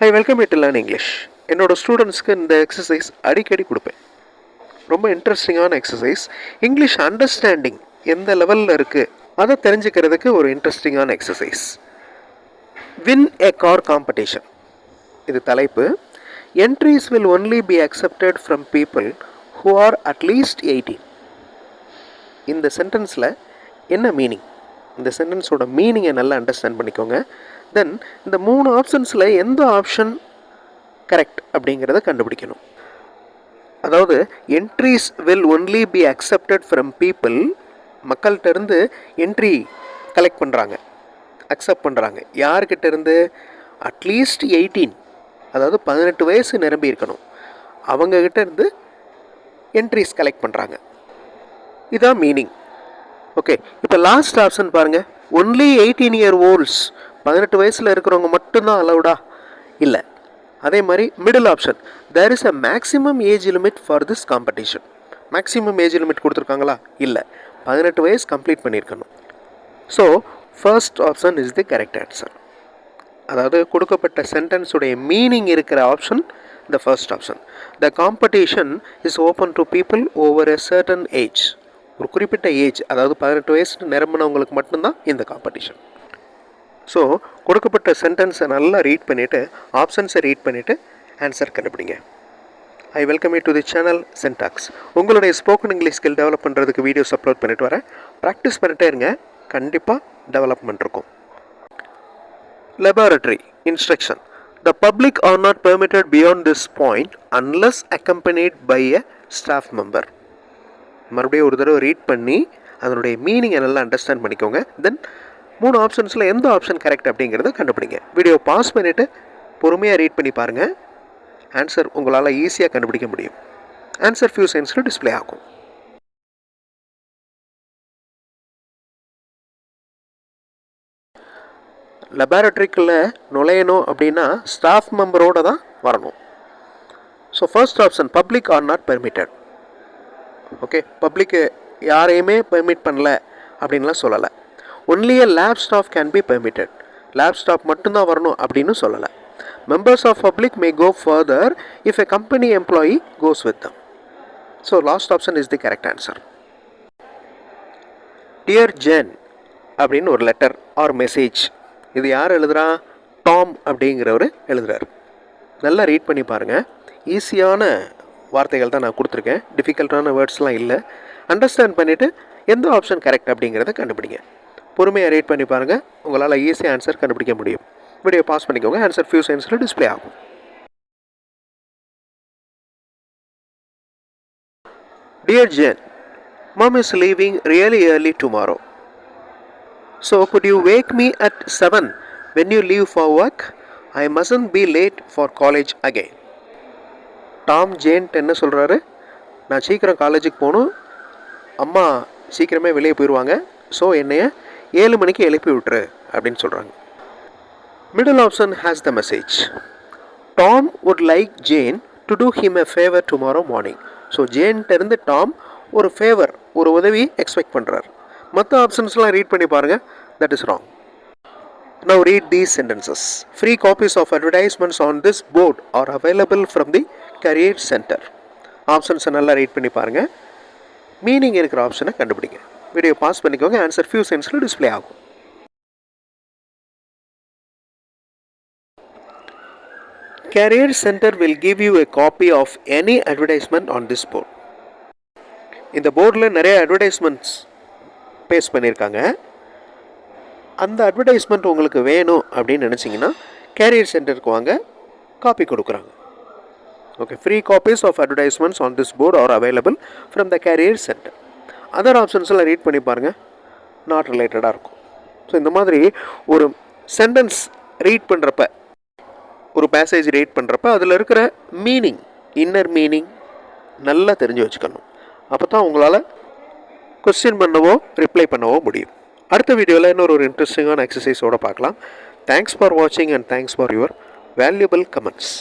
I welcome you to learn English. என்னோடய ஸ்டூடெண்ட்ஸ்க்கு இந்த எக்ஸசைஸ் அடிக்கடி கொடுப்பேன். ரொம்ப இன்ட்ரெஸ்டிங்கான எக்ஸசைஸ். இங்கிலீஷ் அண்டர்ஸ்டாண்டிங் எந்த லெவலில் இருக்குது அதை தெரிஞ்சுக்கிறதுக்கு ஒரு இன்ட்ரெஸ்டிங்கான exercise. Win a car competition, இது தலைப்பு. Entries will only be accepted from people who or at least 18. இந்த சென்டென்ஸில் என்ன மீனிங்? இந்த சென்டென்ஸோட மீனிங்கை நல்லா அண்டர்ஸ்டாண்ட் பண்ணிக்கோங்க. தென் இந்த 3 ஆப்ஷன்ஸில் எந்த ஆப்ஷன் கரெக்ட் அப்படிங்கிறத கண்டுபிடிக்கணும். அதாவது entries will only be accepted from people, மக்கள்கிட்ட இருந்து என்ட்ரி கலெக்ட் பண்ணுறாங்க, அக்செப்ட் பண்ணுறாங்க. யார்கிட்ட இருந்து? அட்லீஸ்ட் 18, அதாவது 18 வயசு நிரம்பி இருக்கணும், அவங்கக்கிட்ட இருந்து என்ட்ரிஸ் கலெக்ட் பண்ணுறாங்க. இதான் மீனிங். ஓகே, இப்போ லாஸ்ட் ஆப்ஷன் பாருங்கள். ஒன்லி 18 இயர் ஓல்ட்ஸ், 18 வயசில் இருக்கிறவங்க மட்டும்தான் அலவுடா? இல்லை. அதே மாதிரி middle option, there is a maximum age limit for this competition. Maximum age limit கொடுத்துருக்காங்களா? இல்லை, 18 வயசு கம்ப்ளீட் பண்ணியிருக்கணும். So first option is the correct answer. அதாவது கொடுக்கப்பட்ட சென்டென்ஸுடைய மீனிங் இருக்கிற option the first option. The competition is open to people over a certain age. ஒரு குறிப்பிட்ட ஏஜ், அதாவது 18 வயசு நிரம்பினவங்களுக்கு மட்டும்தான் இந்த காம்படிஷன். ஸோ கொடுக்கப்பட்ட சென்டென்ஸை நல்லா ரீட் பண்ணிவிட்டு, ஆப்ஷன்ஸை ரீட் பண்ணிவிட்டு ஆன்சர் கண்டுபிடிங்க. I welcome you to the channel சென்டாக்ஸ். உங்களுடைய ஸ்போக்கன் இங்கிலீஷ் ஸ்கில் டெவலப் பண்ணுறதுக்கு வீடியோஸ் அப்லோட் பண்ணிட்டு வரேன். ப்ராக்டிஸ் பண்ணிட்டே இருங்க, கண்டிப்பாக டெவலப்மெண்ட் இருக்கும். Laboratory instruction. The public are not permitted beyond this point unless accompanied by a staff member. மறுபடியும் ஒரு தடவை ரீட் பண்ணி அதனுடைய மீனிங்கை நல்லா அண்டர்ஸ்டாண்ட் பண்ணிக்கோங்க. தென் 3 ஆப்ஷன்ஸில் எந்த ஆப்ஷன் கரெக்ட் அப்படிங்கிறத கண்டுபிடிங்க. வீடியோ பாஸ் பண்ணிவிட்டு பொறுமையாக ரீட் பண்ணி பாருங்கள். ஆன்சர் உங்களால் ஈஸியாக கண்டுபிடிக்க முடியும். ஆன்சர் ஃபியூ செகண்ட்ஸில் டிஸ்பிளே ஆகும். லெபார்டரிக்குள்ளே நுழையணும் அப்படின்னா ஸ்டாஃப் மெம்பரோடு தான் வரணும். So first option, public are not permitted. Okay, பப்ளிக்கு யாரையுமே பெர்மிட் பண்ணல அப்படின்லாம் சொல்லலை. Only a lab staff can be permitted. Lab staff மட்டும்தான் வரணும் அப்படின்னு சொல்லலை. Members of public may go further if a company employee goes with them. So last option is the correct answer. Dear Jen அப்படின்னு ஒரு letter or message. இது யார் எழுதுகிறா? Tom அப்படிங்கிறவர் எழுதுகிறார். நல்லா ரீட் பண்ணி பாருங்கள். ஈஸியான வார்த்தைகள் தான் நான் கொடுத்துருக்கேன், டிஃபிகல்ட்டான வேர்ட்ஸ்லாம் இல்லை. அண்டர்ஸ்டாண்ட் பண்ணிவிட்டு எந்த ஆப்ஷன் கரெக்ட் அப்படிங்கிறத கண்டுபிடிங்க. பொறுமையாக ரீட் பண்ணி பாருங்கள், உங்களால் ஈஸியாக ஆன்சர் கண்டுபிடிக்க முடியும். வீடியோ பாஸ் பண்ணிக்கோங்க. ஆன்சர் ஃபியூ செகண்ட்ஸில் டிஸ்பிளே ஆகும். Dear gen, Mom is leaving really early tomorrow. So could you wake me at 7 when you leave for work? I mustn't be late for college again. Tom ஜேன்ட் என்ன சொல்கிறாரு? நான் சீக்கிரம் காலேஜுக்கு போகணும், அம்மா சீக்கிரமே வெளியே போயிடுவாங்க, ஸோ என்னைய 7 மணிக்கு எழுப்பி விட்டுரு அப்படின்னு சொல்கிறாங்க. Middle option has the message. Tom would like Jane to do him a favour tomorrow morning. So ஜேன்கிட்டருந்து டாம் ஒரு ஃபேவர், ஒரு உதவி எக்ஸ்பெக்ட் பண்ணுறாரு. மற்ற ஆப்ஷன்ஸ்லாம் ரீட் பண்ணி பாருங்கள். That is wrong. Now read these sentences. Free copies of advertisements on this board are available from the Career Center. ஆப்ஷன்ஸை நல்லா ரீட் பண்ணி பாருங்கள். மீனிங் இருக்கிற ஆப்ஷனை கண்டுபிடிங்க. வீடியோ பாஸ் பண்ணிக்கோங்க. ஆன்சர் ஃபியூ செகண்ட்ஸில் டிஸ்பிளே ஆகும். Career Center will give you a copy of any advertisement on this board. இந்த போர்டில் நிறைய அட்வர்டைஸ்மெண்ட்ஸ் பேஸ்ட் பண்ணியிருக்காங்க. அந்த அட்வர்டைஸ்மெண்ட் உங்களுக்கு வேணும் அப்படின்னு நினச்சிங்கன்னா கேரியர் சென்டருக்கு வாங்க, காப்பி கொடுக்குறாங்க. Okay, free copies of advertisements on this board are available from the career centre. Other ஆப்ஷன்ஸ்லாம் ரீட் பண்ணி பாருங்கள், நாட் ரிலேட்டடாக இருக்கும். ஸோ இந்த மாதிரி ஒரு சென்டென்ஸ் ரீட் பண்ணுறப்ப, ஒரு பேசேஜ் ரீட் பண்ணுறப்ப அதில் இருக்கிற மீனிங், இன்னர் மீனிங் நல்லா தெரிஞ்சு வச்சுக்கணும். அப்போ தான் உங்களால் கொஸ்டின் பண்ணவோ ரிப்ளை பண்ணவோ முடியும். அடுத்த வீடியோவில் இன்னொரு இன்ட்ரெஸ்டிங்கான எக்ஸசைஸோடு பார்க்கலாம். தேங்க்ஸ் ஃபார் வாட்சிங் and thanks for your valuable comments.